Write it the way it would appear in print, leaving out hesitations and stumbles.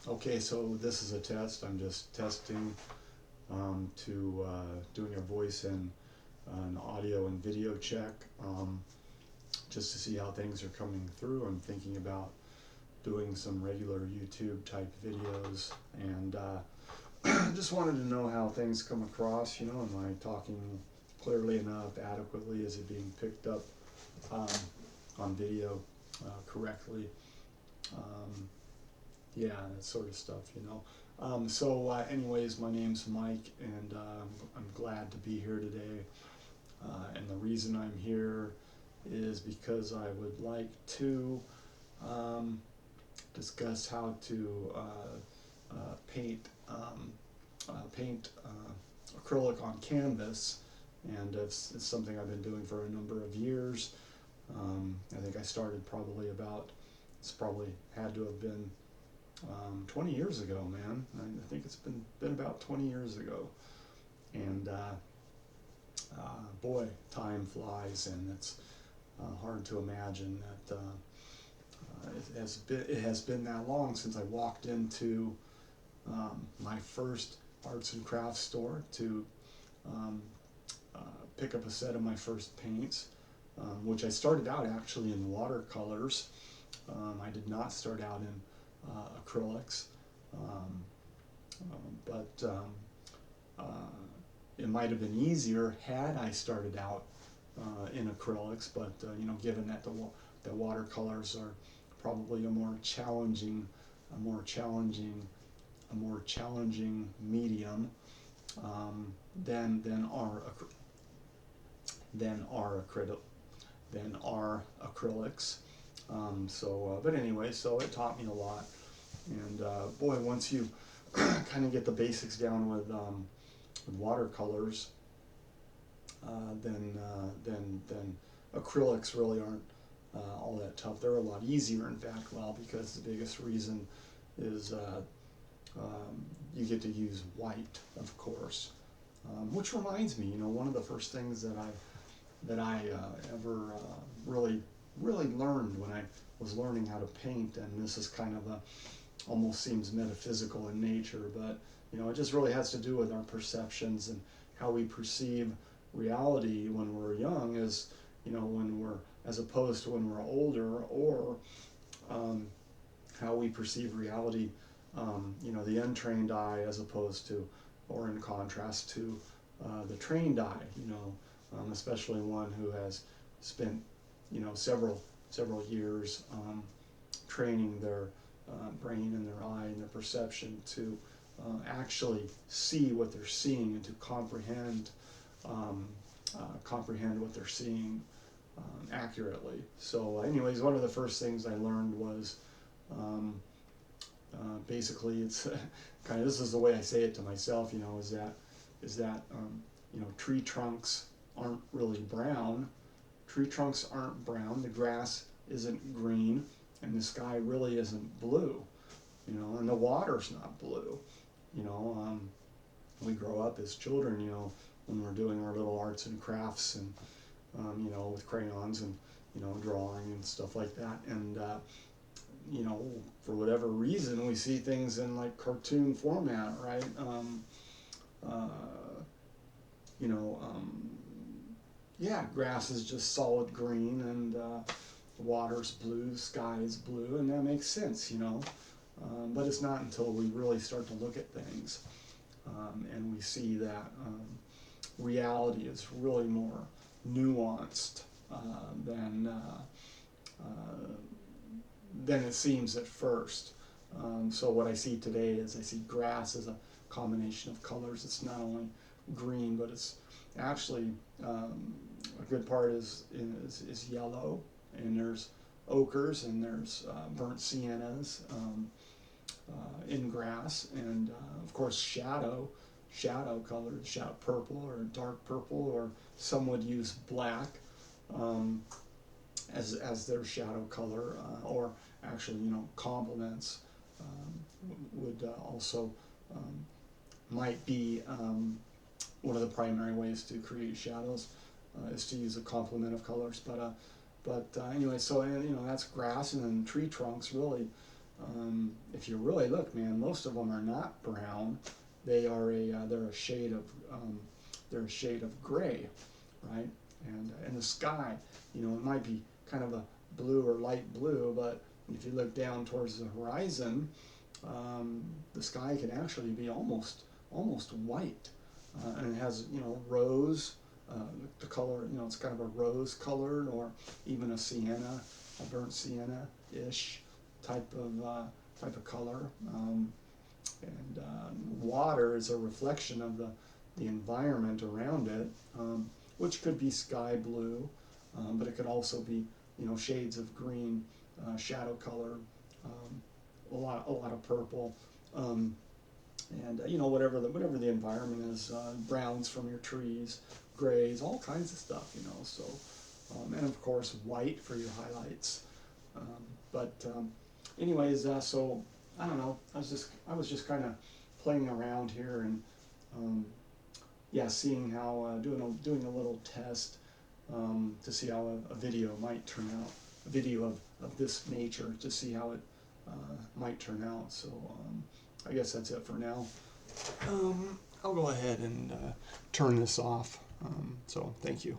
Okay, so this is a test. I'm just testing to doing a voice and an audio and video check just to see how things are coming through. I'm thinking about doing some regular YouTube type videos and just wanted to know how things come across. You know, am I talking clearly enough, adequately? Is it being picked up um, on video correctly? Um, yeah, that sort of stuff, you know. Anyways, my name's Mike, and I'm glad to be here today. And the reason I'm here is because I would like to discuss how to paint acrylic on canvas, and it's something I've been doing for a number of years. I think I started it's probably had to have been 20 years ago, man. I think it's been about 20 years ago, and boy, time flies, and it's hard to imagine that it has been that long since I walked into my first arts and crafts store to um, pick up a set of my first paints, which I started out actually in watercolors. I did not start out in acrylics, um, but it might have been easier had I started out in acrylics. But you know, given that the watercolors are probably a more challenging medium than acrylics. But anyway, so it taught me a lot. And boy, once you kind of get the basics down with watercolors, then acrylics really aren't all that tough. They're a lot easier, in fact. Well, because the biggest reason is you get to use white, of course. Which reminds me, you know, one of the first things that I ever really learned when I was learning how to paint, and this is kind of almost seems metaphysical in nature, but you know, it just really has to do with our perceptions and how we perceive reality when we're young, as you know, as opposed to when we're older, or how we perceive reality, you know, the untrained eye as opposed to, or in contrast to the trained eye, you know, especially one who has spent, you know, several years training their brain and their eye and their perception to actually see what they're seeing and to comprehend what they're seeing accurately. So anyways, one of the first things I learned was basically, it's kind of, this is the way I say it to myself, you know, is that you know, tree trunks aren't really brown. Tree trunks aren't brown, the grass isn't green, and the sky really isn't blue, you know, and the water's not blue. You know, we grow up as children, you know, when we're doing our little arts and crafts, and you know, with crayons and, you know, drawing and stuff like that, and you know, for whatever reason, we see things in like cartoon format, right? You know, yeah, grass is just solid green, and the water's blue, the sky is blue, and that makes sense, you know. But it's not until we really start to look at things and we see that reality is really more nuanced than it seems at first. So what I see today is I see grass as a combination of colors. It's not only green, but it's actually a good part is yellow, and there's ochres, and there's burnt siennas in grass, and of course shadow colors, purple or dark purple, or some would use black as their shadow color, or actually, you know, complements would also might be one of the primary ways to create shadows is to use a complement of colors. But anyway, so you know, that's grass, and then tree trunks really if you really look, man, most of them are not brown. They are they're a shade of gray, right? And in the sky, you know, it might be kind of a blue or light blue, but if you look down towards the horizon, the sky can actually be almost white, and it has, you know, rose. The color, you know, it's kind of a rose colored, or even a sienna, a burnt sienna-ish type of color. And water is a reflection of the environment around it, which could be sky blue, but it could also be, you know, shades of green, shadow color, a lot of purple, and you know, whatever the environment is, browns from your trees, grays, all kinds of stuff, you know. So, and of course white for your highlights. But anyways, so I don't know. I was just kind of playing around here, and yeah, seeing how doing a little test, to see how a video might turn out, a video of this nature, to see how it might turn out. So I guess that's it for now. I'll go ahead and turn this off. So thank you.